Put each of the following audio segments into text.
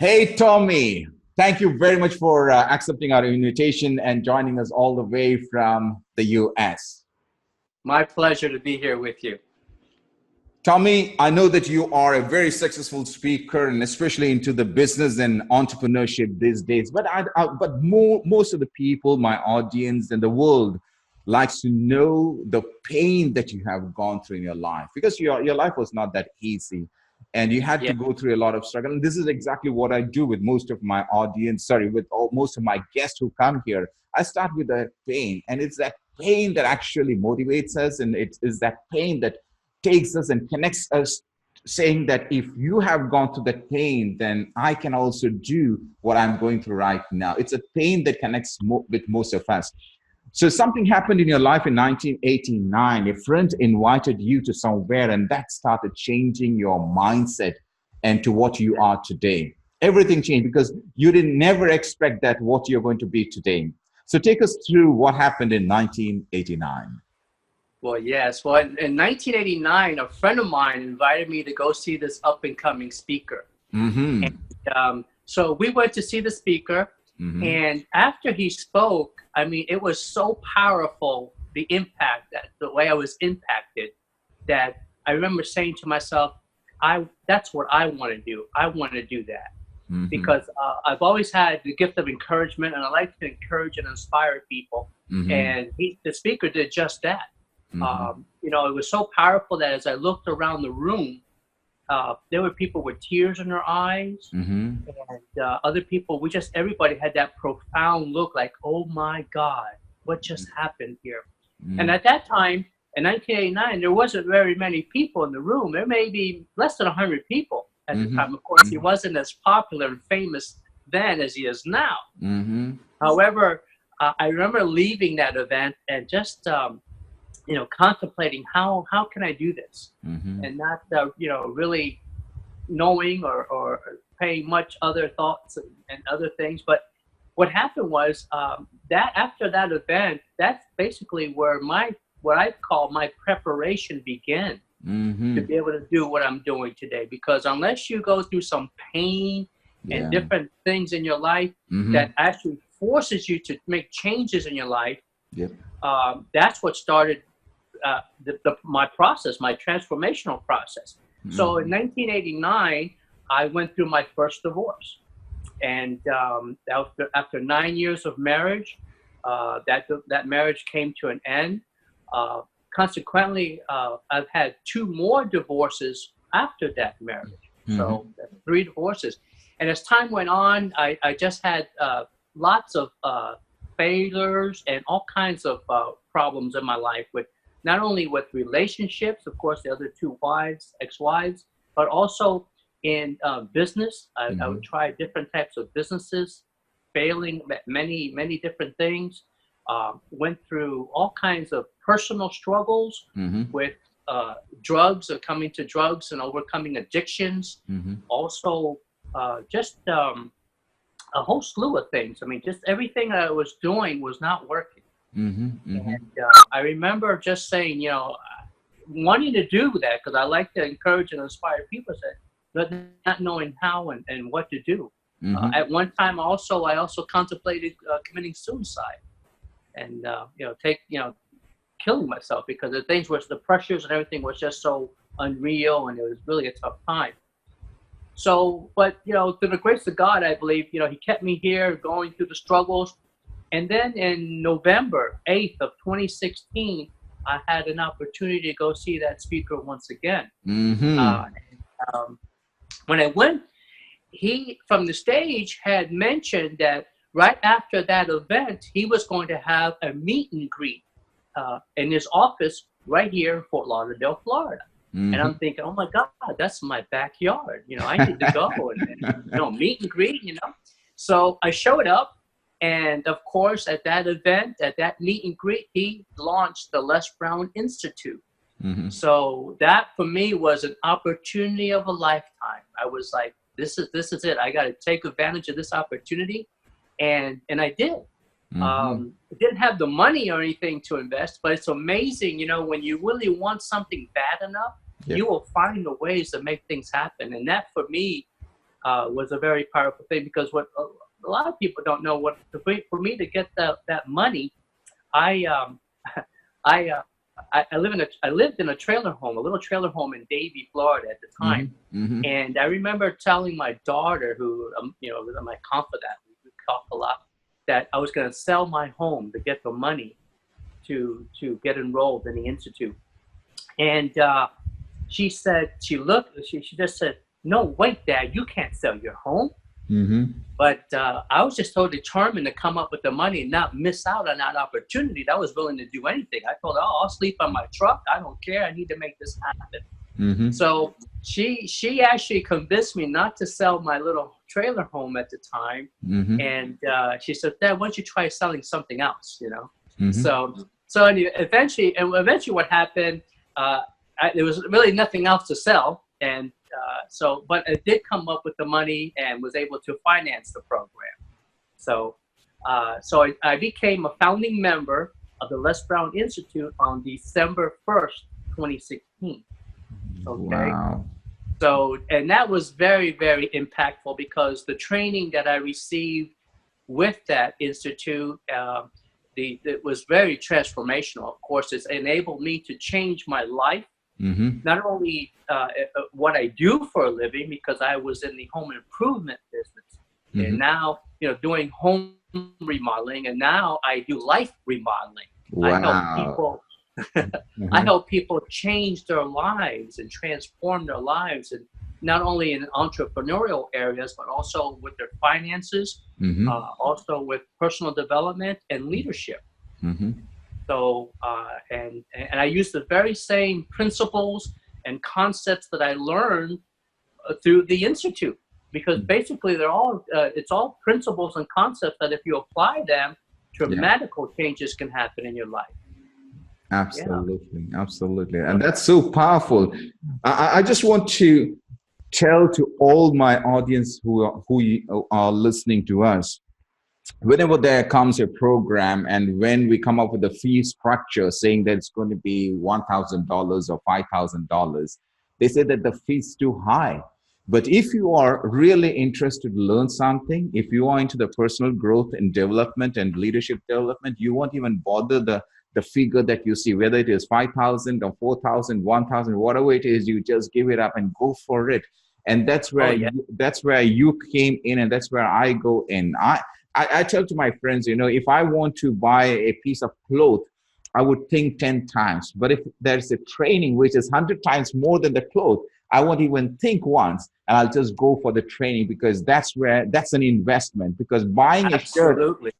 Hey, Tommy. Thank you very much for accepting our invitation and joining us all the way from the US. My pleasure to be here with you. Tommy, I know that you are a very successful speaker and especially into the business and entrepreneurship these days. But most of the people, my audience and the world likes to know the pain that you have gone through in your life because your life was not that easy and you had to Yeah. go through a lot of struggle. And this is exactly what I do with most of my audience, most of my guests who come here. I start with that pain, and it's that pain that actually motivates us, and it is that pain that takes us and connects us, saying that if you have gone through that pain, then I can also do what I'm going through right now. It's a pain that connects with most of us. So something happened in your life in 1989. A friend invited you to somewhere, and that started changing your mindset and to what you are today. Everything changed because you didn't never expect that what you're going to be today. So take us through what happened in 1989. Well, yes. Well, in 1989, a friend of mine invited me to go see this up-and-coming speaker. Mm-hmm. So we went to see the speaker, and after he spoke, I mean, it was so powerful, the impact, the way I was impacted, that I remember saying to myself, that's what I want to do. I want to do that. Because I've always had the gift of encouragement, and I like to encourage and inspire people. And the speaker did just that. You know, it was so powerful that as I looked around the room, there were people with tears in their eyes, and other people. Everybody had that profound look, like, "Oh my God, what just happened here?" And at that time, in 1989, there wasn't very many people in the room. There may be less than 100 people at the time. Of course, he wasn't as popular and famous then as he is now. However, I remember leaving that event and just you know, contemplating how can I do this, and not you know, really knowing or paying much other thoughts and other things. But what happened was that after that event, that's basically where what I call my preparation began to be able to do what I'm doing today. Because unless you go through some pain and different things in your life that actually forces you to make changes in your life, that's what started my process, my transformational process. So in 1989, I went through my first divorce, and after 9 years of marriage, that marriage came to an end. Consequently, I've had 2 more divorces after that marriage, so 3 divorces. And as time went on, I just had lots of failures and all kinds of problems in my life, with not only with relationships, of course, the other 2 ex-wives, but also in business. I would try different types of businesses, failing at many different things. Went through all kinds of personal struggles with drugs, or coming to drugs and overcoming addictions. Also, just a whole slew of things. I mean, just everything I was doing was not working. And I remember just saying, you know, wanting to do that because I like to encourage and inspire people, but not knowing how and what to do. At one time, I also contemplated committing suicide, and you know, killing myself, because the pressures and everything was just so unreal, and it was really a tough time. So, but you know, through the grace of God, I believe, you know, He kept me here going through the struggles. And then in November 8th of 2016, I had an opportunity to go see that speaker once again. When I went, he, from the stage, had mentioned that right after that event, he was going to have a meet and greet in his office right here in Fort Lauderdale, Florida. And I'm thinking, oh my God, that's my backyard. You know, I need to go and you know, meet and greet, you know. So I showed up. And of course, at that event, at that meet and greet, he launched the Les Brown Institute. So that for me was an opportunity of a lifetime. I was like, this is it. I got to take advantage of this opportunity. And I did. I didn't have the money or anything to invest, but it's amazing, you know, when you really want something bad enough, you will find the ways to make things happen. And that for me was a very powerful thing, because what a lot of people don't know, what for me to get that money, I I lived in a trailer home, a little trailer home in Davie, Florida at the time. And I remember telling my daughter, who was my confidant, we talked a lot, that I was going to sell my home to get the money to get enrolled in the institute. And she said, she just said, "No, wait, Dad, you can't sell your home." But I was just so determined to come up with the money and not miss out on that opportunity that I was willing to do anything. I told her, "Oh, I'll sleep on my truck. I don't care. I need to make this happen." So she actually convinced me not to sell my little trailer home at the time. And she said, "Dad, why don't you try selling something else?" So anyway, eventually what happened, there was really nothing else to sell. And but I did come up with the money and was able to finance the program. So I became a founding member of the Les Brown Institute on December 1st, 2016. Okay. Wow. So, and that was very, very impactful, because the training that I received with that institute, it was very transformational. Of course, it's enabled me to change my life. Not only what I do for a living, because I was in the home improvement business, and now doing home remodeling, and now I do life remodeling. Wow. I help people. I help people change their lives and transform their lives, and not only in entrepreneurial areas, but also with their finances, also with personal development and leadership. So, and I use the very same principles and concepts that I learned through the Institute, because basically they're all, it's all principles and concepts that if you apply them, dramatical changes can happen in your life. Absolutely, absolutely. And that's so powerful. I just want to tell to all my audience who are listening to us, whenever there comes a program and when we come up with a fee structure saying that it's going to be $1,000 or $5,000, they say that the fee is too high. But if you are really interested to learn something, if you are into the personal growth and development and leadership development, you won't even bother the figure that you see, whether it is 5,000 or 4,000, 1,000, whatever it is, you just give it up and go for it. And that's where that's where you came in, and that's where I go in. I tell to my friends, if I want to buy a piece of cloth, I would think 10 times. But if there's a training which is 100 times more than the cloth, I won't even think once, and I'll just go for the training, because that's an investment. Because buying a shirt,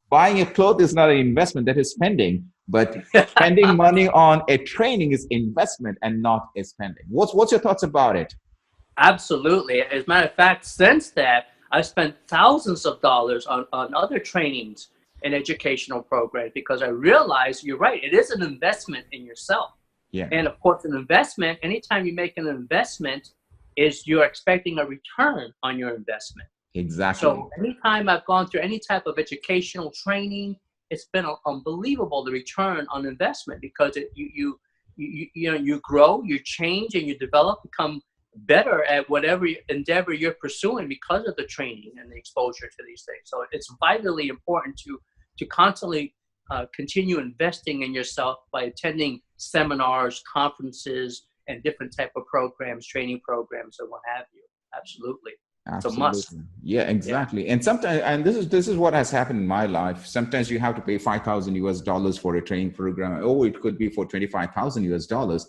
buying a cloth is not an investment, that is spending. But spending money on a training is investment and not a spending. What's your thoughts about it? Absolutely. As a matter of fact, since that, I've spent thousands of dollars on other trainings and educational programs, because I realize you're right. It is an investment in yourself. Yeah. And of course, an investment, anytime you make an investment, is you're expecting a return on your investment. Exactly. So anytime I've gone through any type of educational training, it's been unbelievable, the return on investment, because you grow, you change, and you develop, become better at whatever endeavor you're pursuing because of the training and the exposure to these things. So it's vitally important to constantly continue investing in yourself by attending seminars, conferences, and different type of programs, training programs, and what have you. Absolutely. It's a must. Yeah, exactly. Yeah. And sometimes, and this is what has happened in my life. Sometimes you have to pay $5,000 for a training program. Oh, it could be for $25,000.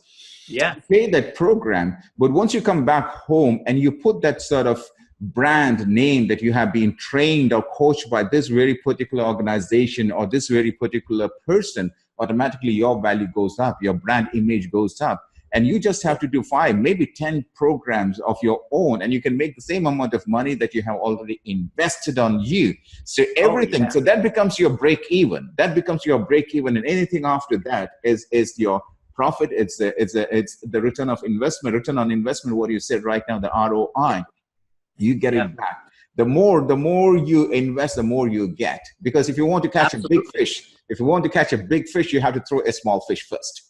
Yeah. Pay that program. But once you come back home and you put that sort of brand name that you have been trained or coached by this very particular organization or this very particular person, automatically your value goes up, your brand image goes up. And you just have to do 5, maybe 10 programs of your own, and you can make the same amount of money that you have already invested on you. So everything, so that becomes your break even. That becomes your break even, and anything after that is your profit. It's the return of investment, return on investment. What you said right now, the ROI, you get it back. The more you invest, the more you get. Because if you want to catch a big fish, you have to throw a small fish first.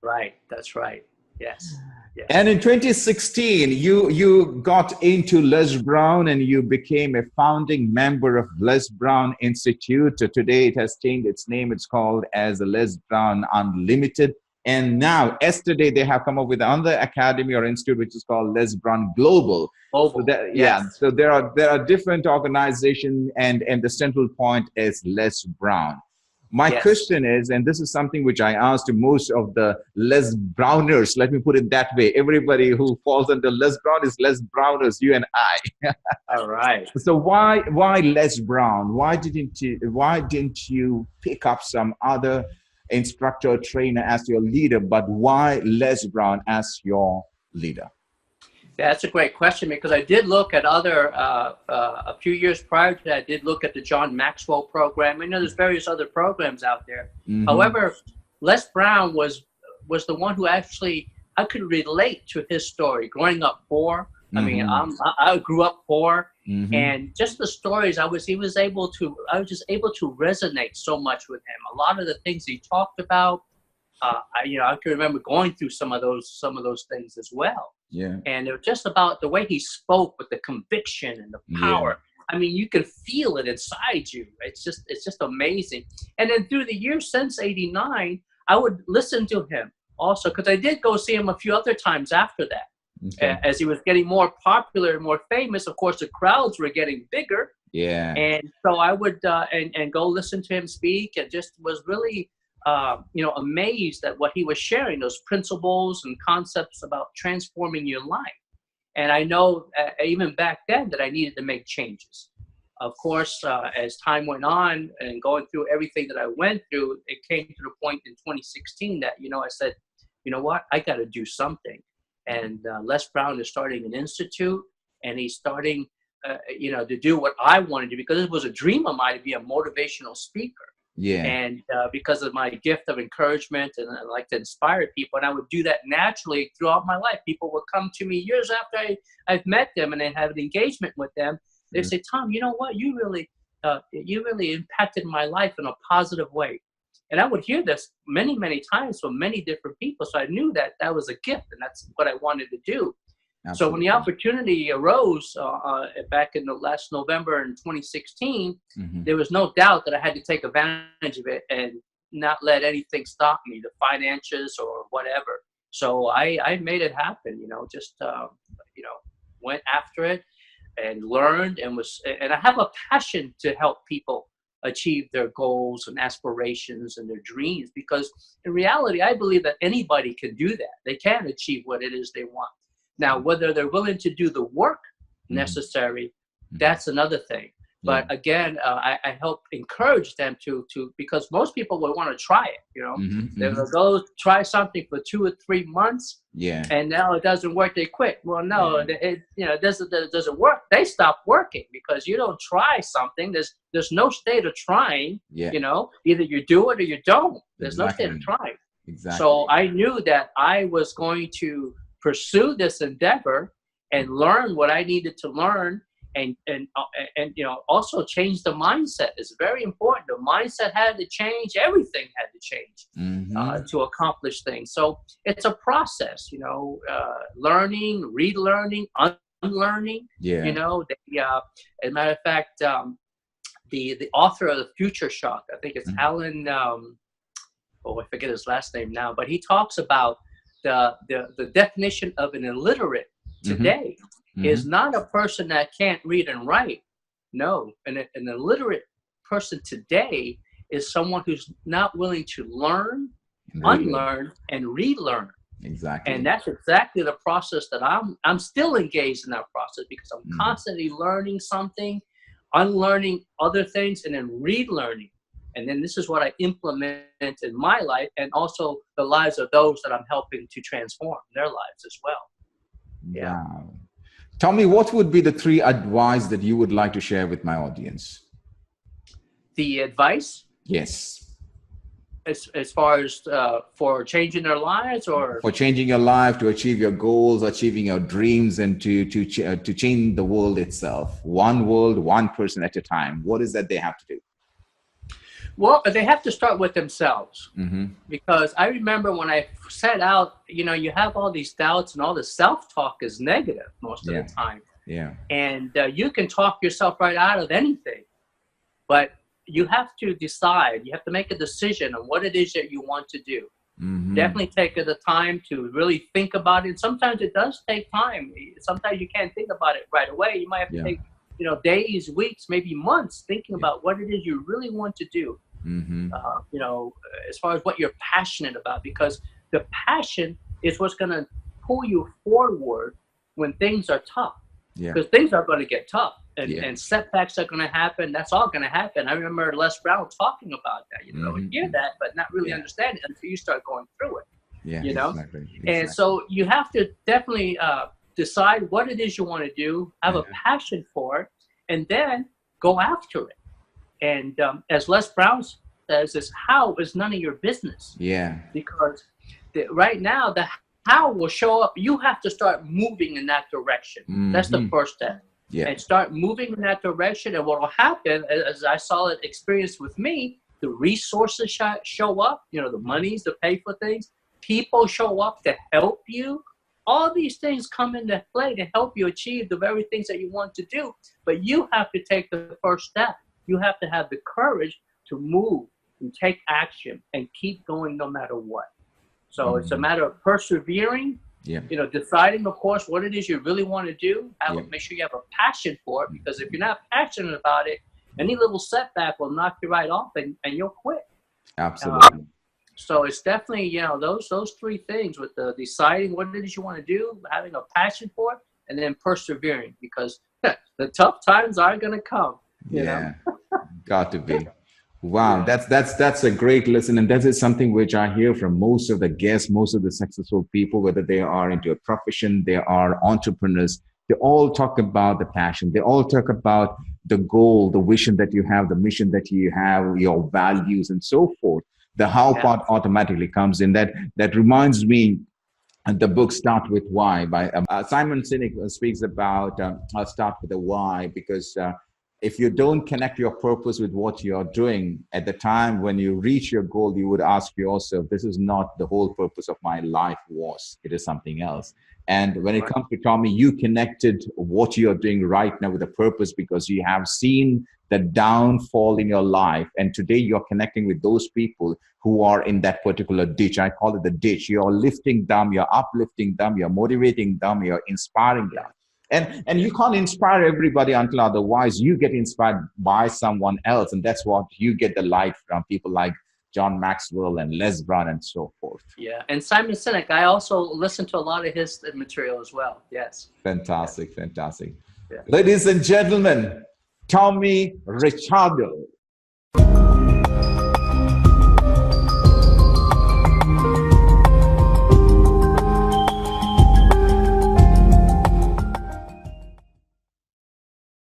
Right. That's right. Yes. Yes. And in 2016, you got into Les Brown and you became a founding member of Les Brown Institute. So today it has changed its name. It's called as Les Brown Unlimited. And now, yesterday, they have come up with another academy or institute, which is called Les Brown Global. Global. So that, yes. yeah, so there are different organizations, and the central point is Les Brown. My Yes. question is, and this is something which I asked to most of the Les Browners, let me put it that way. Everybody who falls under Les Brown is Les Browners, you and I. All right. So why Les Brown? Why didn't you pick up some other instructor or trainer as your leader, but why Les Brown as your leader? That's a great question, because I did look at other, a few years prior to that, I did look at the John Maxwell program. I know there's various other programs out there. Mm-hmm. However, Les Brown was the one who actually, I could relate to his story. Growing up poor, I mean, I grew up poor, and just the stories, I was just able to resonate so much with him. A lot of the things he talked about, I can remember going through some of those things as well. Yeah. And it was just about the way he spoke with the conviction and the power. Yeah. I mean, you can feel it inside you. It's just amazing. And then through the years since '89, I would listen to him also, because I did go see him a few other times after that. Okay. As he was getting more popular and more famous, of course, the crowds were getting bigger. Yeah. And so I would and go listen to him speak, and just was really amazed at what he was sharing, those principles and concepts about transforming your life. And I know even back then that I needed to make changes. Of course, as time went on and going through everything that I went through, it came to the point in 2016 that, I said, you know what, I got to do something. And Les Brown is starting an institute, and he's starting, to do what I wanted to do, because it was a dream of mine to be a motivational speaker. Yeah. And because of my gift of encouragement, and I like to inspire people, and I would do that naturally throughout my life. People would come to me years after I've met them and I have an engagement with them. They say, Tom, you know what? You really impacted my life in a positive way. And I would hear this many, many times from many different people. So I knew that that was a gift, and that's what I wanted to do. Absolutely. So when the opportunity arose back in the last November in 2016, there was no doubt that I had to take advantage of it and not let anything stop me, the finances or whatever. So I made it happen, went after it and learned, and I have a passion to help people achieve their goals and aspirations and their dreams, because in reality, I believe that anybody can do that. They can achieve what it is they want. Now, whether they're willing to do the work necessary, that's another thing. But again, I help encourage them to because most people will want to try it. They'll go try something for 2 or 3 months, and now it doesn't work. They quit. Well, no, it doesn't work. They stop working, because you don't try something. There's no state of trying. Either you do it or you don't. There's no state of trying. Exactly. So I knew that I was going to pursue this endeavor and learn what I needed to learn, and also change the mindset. It's very important. The mindset had to change. Everything had to change to accomplish things. So it's a process, learning, relearning, unlearning. As a matter of fact, the author of The Future Shock, I think it's Alan. I forget his last name now, but he talks about the definition of an illiterate today is not a person that can't read and write. No, an illiterate person today is someone who's not willing to learn, unlearn, and relearn. Exactly. And that's exactly the process that I'm still engaged in, that process, because I'm constantly learning something, unlearning other things, and then relearning. And then this is what I implement in my life, and also the lives of those that I'm helping to transform their lives as well. Yeah. Wow. Tell me, what would be the 3 advice that you would like to share with my audience? The advice? Yes. As far as for changing their lives, or for changing your life, to achieve your goals, achieving your dreams, and to change the world itself. One world, one person at a time. What is that they have to do? Well, they have to start with themselves, Mm-hmm. because I remember when I set out, you know, you have all these doubts and all the self-talk is negative most of the Yeah. time. Yeah. And you can talk yourself right out of anything, but you have to decide, you have to make a decision on what it is that you want to do. Mm-hmm. Definitely take the time to really think about it. Sometimes it does take time. Sometimes you can't think about it right away. You might have to take, you know, days, weeks, maybe months thinking about what it is you really want to do. Mm-hmm. You know, as far as what you're passionate about, because the passion is what's going to pull you forward when things are tough. Yeah. Because things are going to get tough, and, Yeah. and setbacks are going to happen. That's all going to happen. I remember Les Brown talking about that. You know, Mm-hmm. you hear that, but not really Yeah. understand it until you start going through it. Yeah. You know, Exactly. and so you have to definitely decide what it is you want to do, have a passion for it, and then go after it. And as Les Brown says, is how is none of your business. Yeah. Because right now, the how will show up. You have to start moving in that direction. Mm-hmm. That's the first step. Yeah. And start moving in that direction. And what will happen, as I saw it experienced with me, the resources show up, you know, the monies to pay for things. People show up to help you. All these things come into play to help you achieve the very things that you want to do. But you have to take the first step. You have to have the courage to move and take action and keep going no matter what. So it's a matter of persevering, you know, deciding, of course, what it is you really want to do. Make sure you have a passion for it, because if you're not passionate about it, any little setback will knock you right off and you'll quit. Absolutely. So it's definitely, you know, those three things, with the deciding what it is you want to do, having a passion for it, and then persevering, because the tough times are going to come. You know? Got to be. Wow, that's a great lesson, and that is something which I hear from most of the guests, most of the successful people, whether they are into a profession, they are entrepreneurs. They all talk about the passion. They all talk about the goal, the vision that you have, the mission that you have, your values, and so forth. The how part automatically comes in. That reminds me. And the book Start With Why by Simon Sinek speaks about start with a why, because if you don't connect your purpose with what you're doing at the time when you reach your goal, you would ask yourself, this is not the whole purpose of my life was, it is something else. And when it comes to Tommy, you connected what you're doing right now with a purpose, because you have seen the downfall in your life. And today you're connecting with those people who are in that particular ditch. I call it the ditch. You're lifting them, you're uplifting them, you're motivating them, you're inspiring them. And you can't inspire everybody until otherwise you get inspired by someone else. And that's what you get the light from people like John Maxwell and Les Brown and so forth. Yeah. And Simon Sinek, I also listen to a lot of his material as well. Yes. Fantastic. Fantastic. Yeah. Ladies and gentlemen, Tommy Pichardo.